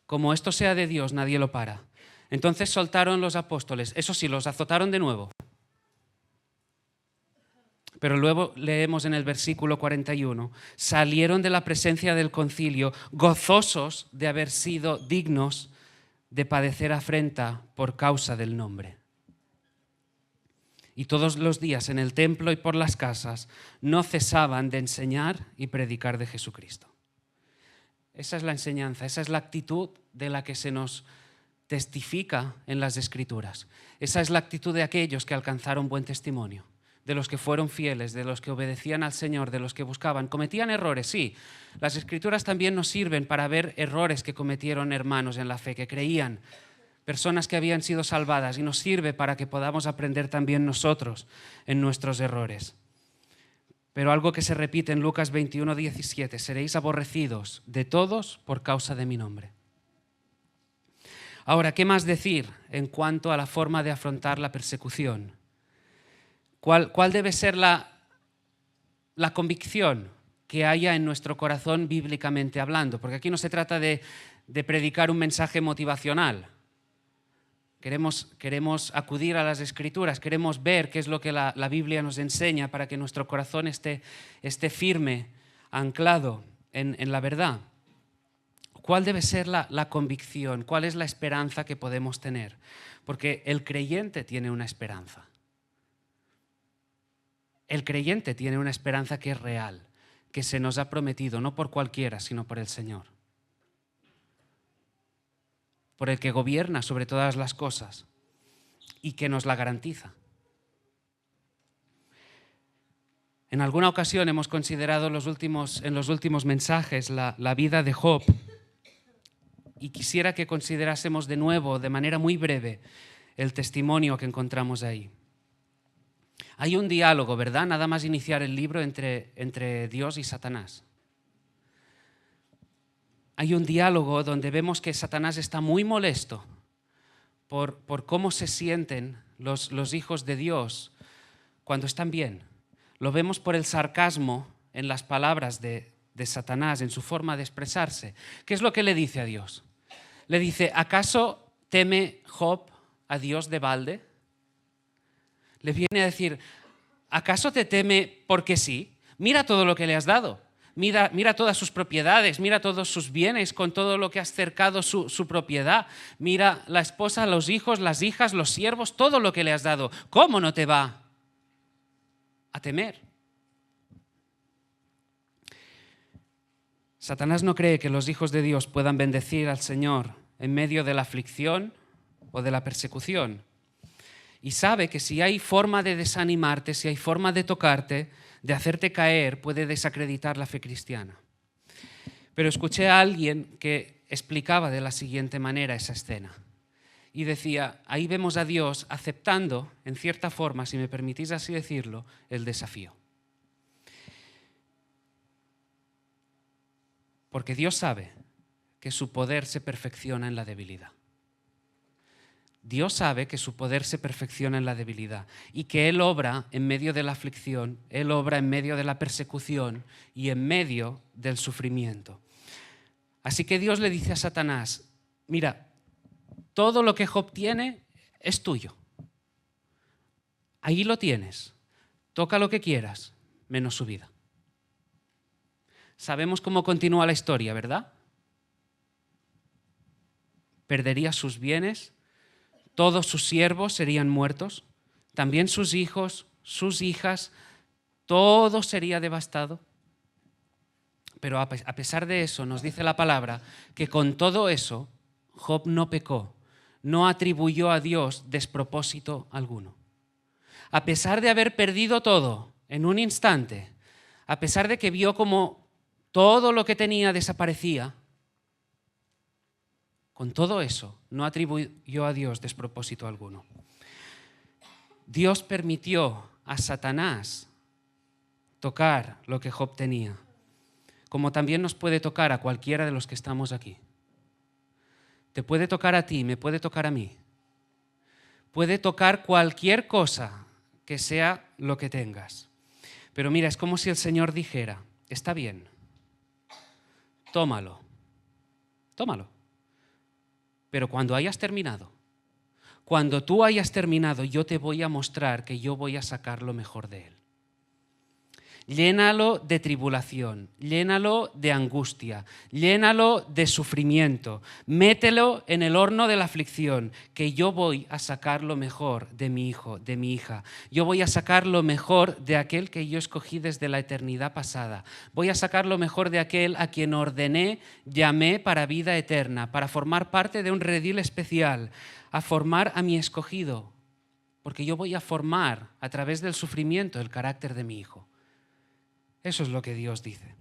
Como esto sea de Dios, nadie lo para. Entonces soltaron los apóstoles, eso sí, los azotaron de nuevo. Pero luego leemos en el versículo 41, salieron de la presencia del concilio gozosos de haber sido dignos de padecer afrenta por causa del nombre. Y todos los días en el templo y por las casas no cesaban de enseñar y predicar de Jesucristo. Esa es la enseñanza, esa es la actitud de la que se nos testifica en las Escrituras. Esa es la actitud de aquellos que alcanzaron buen testimonio, de los que fueron fieles, de los que obedecían al Señor, de los que buscaban. Cometían errores, sí. Las Escrituras también nos sirven para ver errores que cometieron hermanos en la fe, que creían, personas que habían sido salvadas, y nos sirve para que podamos aprender también nosotros en nuestros errores. Pero algo que se repite en Lucas 21:17, seréis aborrecidos de todos por causa de mi nombre. Ahora, ¿qué más decir en cuanto a la forma de afrontar la persecución? ¿Cuál debe ser la convicción que haya en nuestro corazón bíblicamente hablando? Porque aquí no se trata de predicar un mensaje motivacional. Queremos acudir a las Escrituras, queremos ver qué es lo que la Biblia nos enseña para que nuestro corazón esté firme, anclado en la verdad. ¿Cuál debe ser la convicción? ¿Cuál es la esperanza que podemos tener? Porque el creyente tiene una esperanza. El creyente tiene una esperanza que es real, que se nos ha prometido, no por cualquiera, sino por el Señor. Por el que gobierna sobre todas las cosas y que nos la garantiza. En alguna ocasión hemos considerado en los últimos mensajes la vida de Job, y quisiera que considerásemos de nuevo, de manera muy breve, el testimonio que encontramos ahí. Hay un diálogo, ¿verdad? Nada más iniciar el libro entre Dios y Satanás. Hay un diálogo donde vemos que Satanás está muy molesto por cómo se sienten los hijos de Dios cuando están bien. Lo vemos por el sarcasmo en las palabras de Satanás, en su forma de expresarse. ¿Qué es lo que le dice a Dios? Le dice, ¿acaso teme Job a Dios de balde? Le viene a decir, ¿acaso te teme porque sí? Mira todo lo que le has dado. Mira todas sus propiedades, mira todos sus bienes, con todo lo que has cercado su propiedad. Mira la esposa, los hijos, las hijas, los siervos, todo lo que le has dado. ¿Cómo no te va a temer? Satanás no cree que los hijos de Dios puedan bendecir al Señor en medio de la aflicción o de la persecución. Y sabe que si hay forma de desanimarte, si hay forma de tocarte, de hacerte caer, puede desacreditar la fe cristiana. Pero escuché a alguien que explicaba de la siguiente manera esa escena. Y decía, ahí vemos a Dios aceptando, en cierta forma, si me permitís así decirlo, el desafío. Porque Dios sabe que su poder se perfecciona en la debilidad. Dios sabe que su poder se perfecciona en la debilidad y que Él obra en medio de la aflicción, Él obra en medio de la persecución y en medio del sufrimiento. Así que Dios le dice a Satanás, mira, todo lo que Job tiene es tuyo. Ahí lo tienes. Toca lo que quieras, menos su vida. Sabemos cómo continúa la historia, ¿verdad? Perdería sus bienes, todos sus siervos serían muertos, también sus hijos, sus hijas, todo sería devastado. Pero a pesar de eso, nos dice la palabra que con todo eso, Job no pecó, no atribuyó a Dios despropósito alguno. A pesar de haber perdido todo en un instante, a pesar de que vio como todo lo que tenía desaparecía, con todo eso no atribuyó a Dios despropósito alguno. Dios permitió a Satanás tocar lo que Job tenía, como también nos puede tocar a cualquiera de los que estamos aquí. Te puede tocar a ti, me puede tocar a mí. Puede tocar cualquier cosa que sea lo que tengas. Pero mira, es como si el Señor dijera, está bien, tómalo, pero cuando hayas terminado, cuando tú hayas terminado, yo te voy a mostrar que yo voy a sacar lo mejor de él. Llénalo de tribulación, llénalo de angustia, llénalo de sufrimiento, mételo en el horno de la aflicción, que yo voy a sacar lo mejor de mi hijo, de mi hija. Yo voy a sacar lo mejor de aquel que yo escogí desde la eternidad pasada. Voy a sacar lo mejor de aquel a quien ordené, llamé para vida eterna, para formar parte de un redil especial, a formar a mi escogido, porque yo voy a formar a través del sufrimiento el carácter de mi hijo. Eso es lo que Dios dice.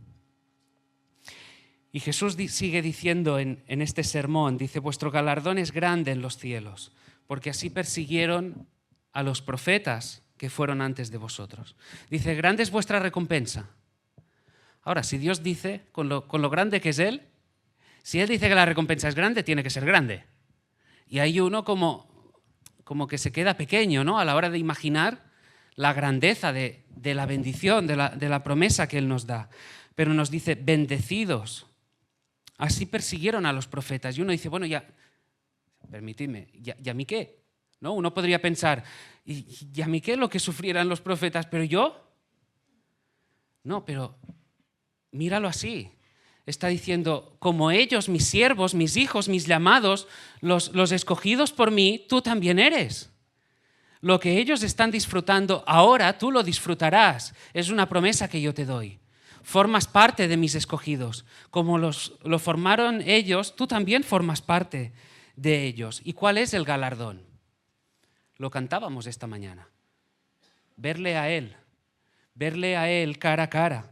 Y Jesús sigue diciendo en este sermón, dice, vuestro galardón es grande en los cielos, porque así persiguieron a los profetas que fueron antes de vosotros. Dice, grande es vuestra recompensa. Ahora, si Dios dice, con lo grande que es Él, si Él dice que la recompensa es grande, tiene que ser grande. Y hay uno como que se queda pequeño, ¿no? A la hora de imaginar la grandeza de la bendición, de la promesa que Él nos da. Pero nos dice, bendecidos. Así persiguieron a los profetas. Y uno dice, bueno, ya, permitidme, ¿y a mí qué? ¿No? Uno podría pensar, ¿y a mí qué lo que sufrieran los profetas? ¿Pero yo? No, pero míralo así. Está diciendo, como ellos, mis siervos, mis hijos, mis llamados, los escogidos por mí, tú también eres. Lo que ellos están disfrutando ahora, tú lo disfrutarás. Es una promesa que yo te doy. Formas parte de mis escogidos. Como lo formaron ellos, tú también formas parte de ellos. ¿Y cuál es el galardón? Lo cantábamos esta mañana. Verle a Él cara a cara.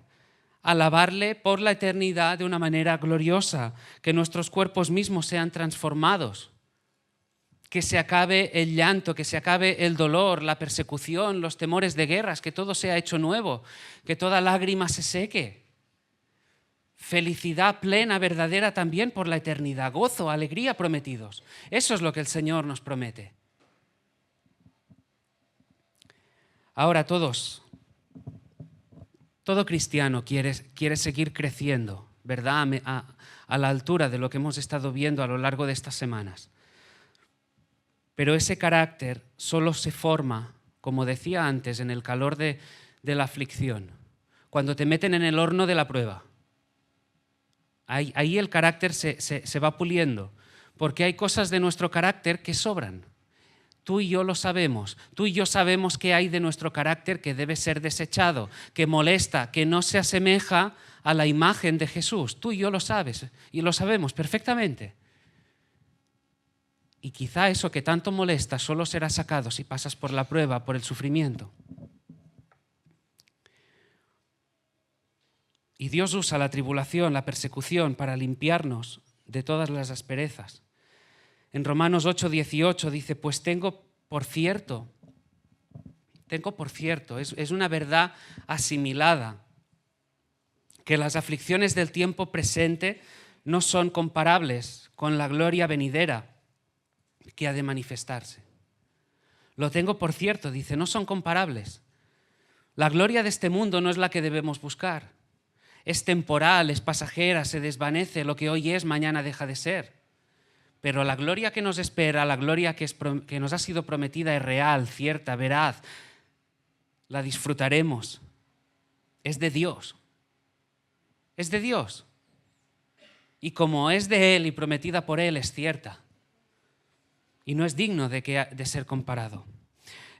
Alabarle por la eternidad de una manera gloriosa. Que nuestros cuerpos mismos sean transformados. Que se acabe el llanto, que se acabe el dolor, la persecución, los temores de guerras, que todo sea hecho nuevo, que toda lágrima se seque. Felicidad plena, verdadera también por la eternidad, gozo, alegría prometidos. Eso es lo que el Señor nos promete. Ahora todo cristiano quiere seguir creciendo, ¿verdad? A la altura de lo que hemos estado viendo a lo largo de estas semanas. Pero ese carácter solo se forma, como decía antes, en el calor de la aflicción, cuando te meten en el horno de la prueba. Ahí el carácter se va puliendo, porque hay cosas de nuestro carácter que sobran. Tú y yo lo sabemos. Tú y yo sabemos qué hay de nuestro carácter que debe ser desechado, que molesta, que no se asemeja a la imagen de Jesús. Tú y yo lo sabes y lo sabemos perfectamente. Y quizá eso que tanto molesta solo será sacado si pasas por la prueba, por el sufrimiento. Y Dios usa la tribulación, la persecución para limpiarnos de todas las asperezas. En Romanos 8:18 dice, pues tengo por cierto, es una verdad asimilada, que las aflicciones del tiempo presente no son comparables con la gloria venidera que ha de manifestarse. Lo tengo por cierto, dice, no son comparables. La gloria de este mundo no es la que debemos buscar. Es temporal, es pasajera, se desvanece, lo que hoy es, mañana deja de ser. Pero la gloria que nos espera, la gloria que nos ha sido prometida es real, cierta, veraz. La disfrutaremos. Es de Dios. Es de Dios. Y como es de Él y prometida por Él, es cierta. Y no es digno de ser comparado.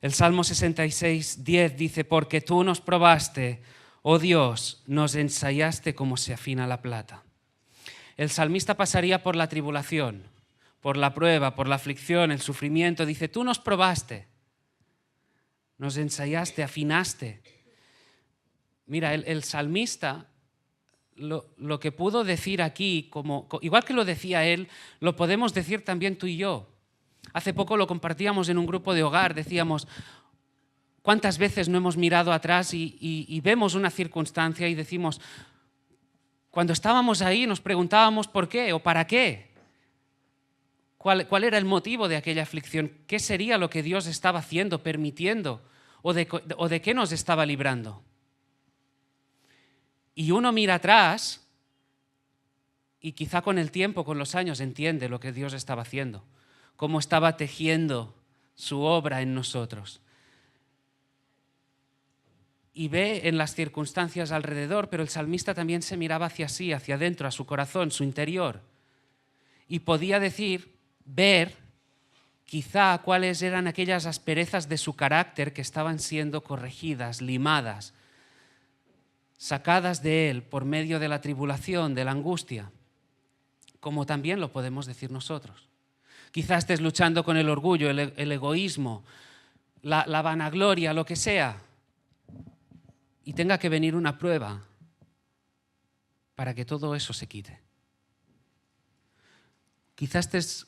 El Salmo 66:10 dice, porque tú nos probaste, oh Dios, nos ensayaste como se afina la plata. El salmista pasaría por la tribulación, por la prueba, por la aflicción, el sufrimiento. Dice, tú nos probaste, nos ensayaste, afinaste. Mira, el salmista lo que pudo decir aquí, igual que lo decía él, lo podemos decir también tú y yo. Hace poco lo compartíamos en un grupo de hogar, decíamos, ¿cuántas veces no hemos mirado atrás y vemos una circunstancia y decimos, cuando estábamos ahí nos preguntábamos por qué o para qué? ¿Cuál era el motivo de aquella aflicción? ¿Qué sería lo que Dios estaba haciendo, permitiendo? ¿O de qué nos estaba librando? Y uno mira atrás y quizá con el tiempo, con los años, entiende lo que Dios estaba haciendo, cómo estaba tejiendo su obra en nosotros. Y ve en las circunstancias alrededor, pero el salmista también se miraba hacia sí, hacia adentro, a su corazón, su interior. Y podía ver quizá cuáles eran aquellas asperezas de su carácter que estaban siendo corregidas, limadas, sacadas de él por medio de la tribulación, de la angustia, como también lo podemos decir nosotros. Quizás estés luchando con el orgullo, el egoísmo, la vanagloria, lo que sea, y tenga que venir una prueba para que todo eso se quite. Quizás estés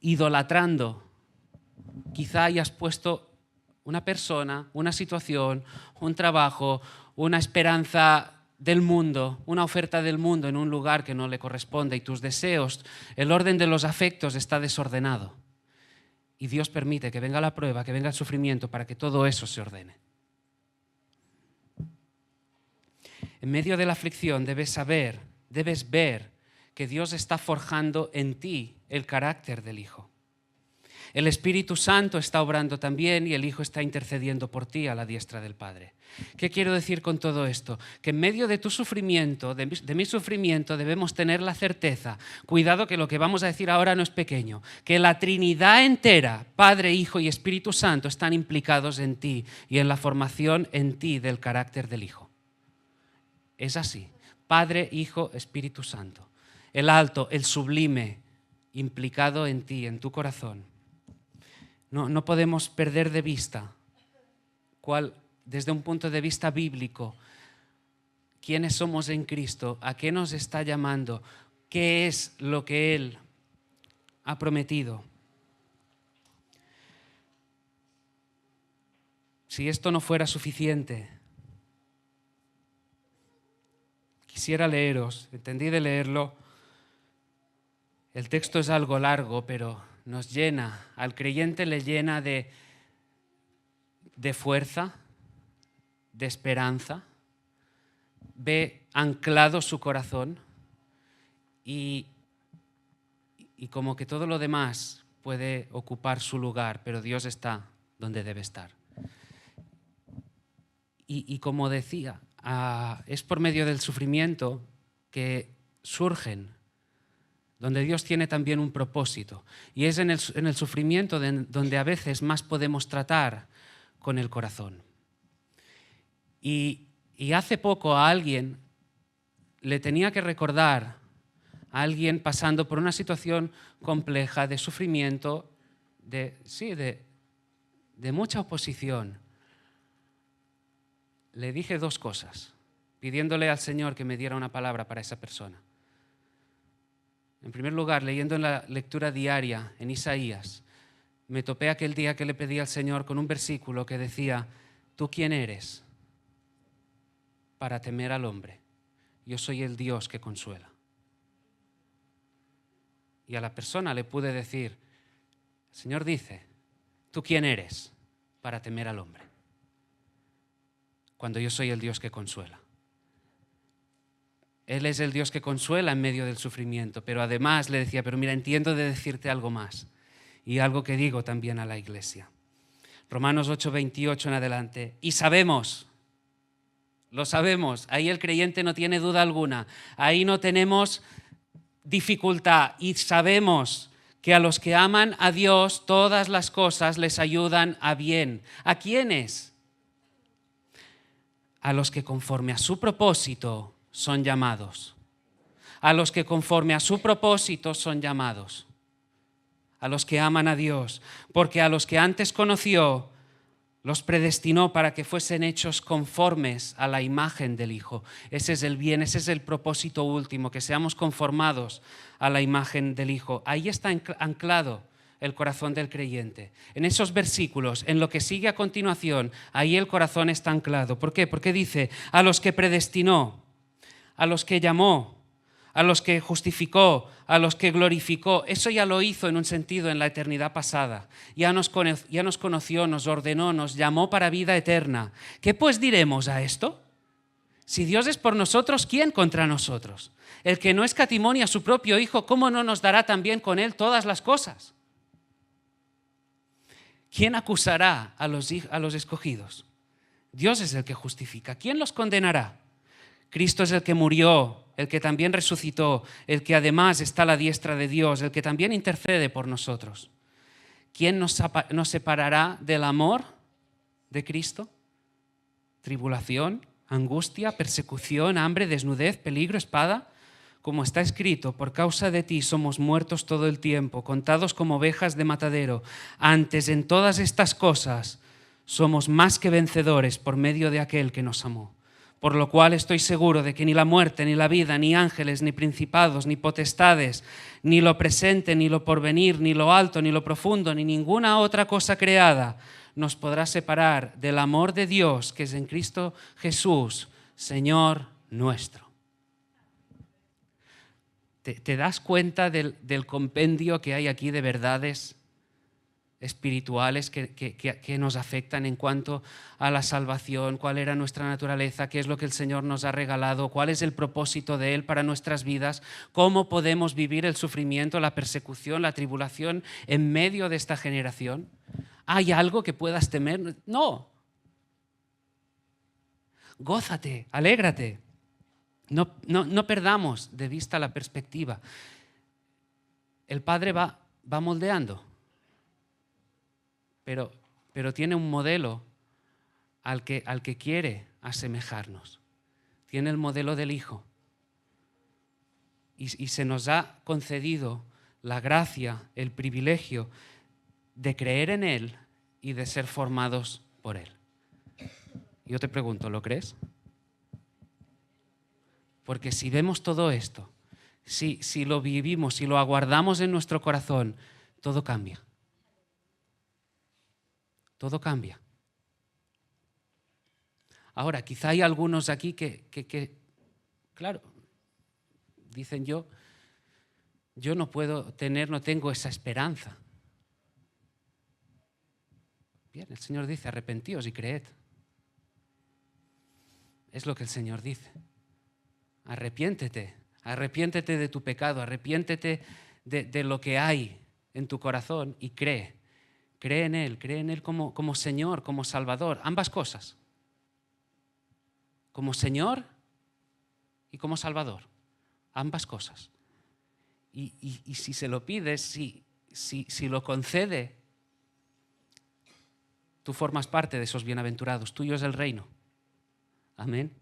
idolatrando, quizá hayas puesto una persona, una situación, un trabajo, una esperanza del mundo, una oferta del mundo en un lugar que no le corresponde y tus deseos, el orden de los afectos está desordenado. Y Dios permite que venga la prueba, que venga el sufrimiento para que todo eso se ordene. En medio de la aflicción debes ver que Dios está forjando en ti el carácter del Hijo. El Espíritu Santo está obrando también y el Hijo está intercediendo por ti a la diestra del Padre. ¿Qué quiero decir con todo esto? Que en medio de tu sufrimiento, de mi sufrimiento, debemos tener la certeza, cuidado que lo que vamos a decir ahora no es pequeño, que la Trinidad entera, Padre, Hijo y Espíritu Santo, están implicados en ti y en la formación en ti del carácter del Hijo. Es así, Padre, Hijo, Espíritu Santo. El alto, el sublime, implicado en ti, en tu corazón. No podemos perder de vista desde un punto de vista bíblico, quiénes somos en Cristo, a qué nos está llamando, qué es lo que Él ha prometido. Si esto no fuera suficiente, quisiera leeros, entendí de leerlo. El texto es algo largo, pero nos llena, al creyente le llena de fuerza, de esperanza, ve anclado su corazón y como que todo lo demás puede ocupar su lugar, pero Dios está donde debe estar. Y como decía, es por medio del sufrimiento que surgen donde Dios tiene también un propósito. Y es en el sufrimiento donde a veces más podemos tratar con el corazón. Y hace poco a alguien le tenía que recordar, a alguien pasando por una situación compleja de sufrimiento, de mucha oposición, le dije 2 cosas, pidiéndole al Señor que me diera una palabra para esa persona. En primer lugar, leyendo en la lectura diaria en Isaías, me topé aquel día que le pedí al Señor con un versículo que decía: ¿tú quién eres para temer al hombre? Yo soy el Dios que consuela. Y a la persona le pude decir: el Señor dice, ¿tú quién eres para temer al hombre? Cuando yo soy el Dios que consuela. Él es el Dios que consuela en medio del sufrimiento, pero además le decía, pero mira, entiendo de decirte algo más, y algo que digo también a la iglesia. Romanos 8:28 en adelante. Y sabemos, lo sabemos, ahí el creyente no tiene duda alguna, ahí no tenemos dificultad, y sabemos que a los que aman a Dios todas las cosas les ayudan a bien. ¿A quiénes? A los que conforme a su propósito son llamados. A los que conforme a su propósito son llamados. A los que aman a Dios. Porque a los que antes conoció, los predestinó para que fuesen hechos conformes a la imagen del Hijo. Ese es el bien, ese es el propósito último, que seamos conformados a la imagen del Hijo. Ahí está anclado el corazón del creyente. En esos versículos, en lo que sigue a continuación, ahí el corazón está anclado. ¿Por qué? Porque dice, a los que predestinó, a los que llamó, a los que justificó, a los que glorificó. Eso ya lo hizo en un sentido en la eternidad pasada. Ya nos conoció, nos ordenó, nos llamó para vida eterna. ¿Qué pues diremos a esto? Si Dios es por nosotros, ¿quién contra nosotros? El que no escatimó ni a su propio Hijo, ¿cómo no nos dará también con Él todas las cosas? ¿Quién acusará a los escogidos? Dios es el que justifica. ¿Quién los condenará? Cristo es el que murió, el que también resucitó, el que además está a la diestra de Dios, el que también intercede por nosotros. ¿Quién nos separará del amor de Cristo? ¿Tribulación, angustia, persecución, hambre, desnudez, peligro, espada? Como está escrito, por causa de ti somos muertos todo el tiempo, contados como ovejas de matadero. Antes, en todas estas cosas, somos más que vencedores por medio de aquel que nos amó. Por lo cual estoy seguro de que ni la muerte, ni la vida, ni ángeles, ni principados, ni potestades, ni lo presente, ni lo porvenir, ni lo alto, ni lo profundo, ni ninguna otra cosa creada nos podrá separar del amor de Dios que es en Cristo Jesús, Señor nuestro. ¿Te das cuenta del compendio que hay aquí de verdades espirituales que nos afectan en cuanto a la salvación? ¿Cuál era nuestra naturaleza? ¿Qué es lo que el Señor nos ha regalado? ¿Cuál es el propósito de Él para nuestras vidas? ¿Cómo podemos vivir el sufrimiento, la persecución, la tribulación en medio de esta generación? ¿Hay algo que puedas temer? No. Gózate, alégrate. No perdamos de vista la perspectiva. El Padre va moldeando, pero tiene un modelo al que quiere asemejarnos. Tiene el modelo del Hijo. Y se nos ha concedido la gracia, el privilegio de creer en Él y de ser formados por Él. Yo te pregunto, ¿lo crees? Porque si vemos todo esto, si lo vivimos, si lo aguardamos en nuestro corazón, todo cambia. Todo cambia. Ahora, quizá hay algunos aquí que claro, dicen yo no tengo esa esperanza. Bien, el Señor dice, arrepentíos y creed. Es lo que el Señor dice. Arrepiéntete de tu pecado, arrepiéntete de lo que hay en tu corazón y cree en Él como Señor, como Salvador, ambas cosas, como Señor y como Salvador, ambas cosas. Y si se lo pides, si lo concede, tú formas parte de esos bienaventurados, tuyo es el reino. Amén.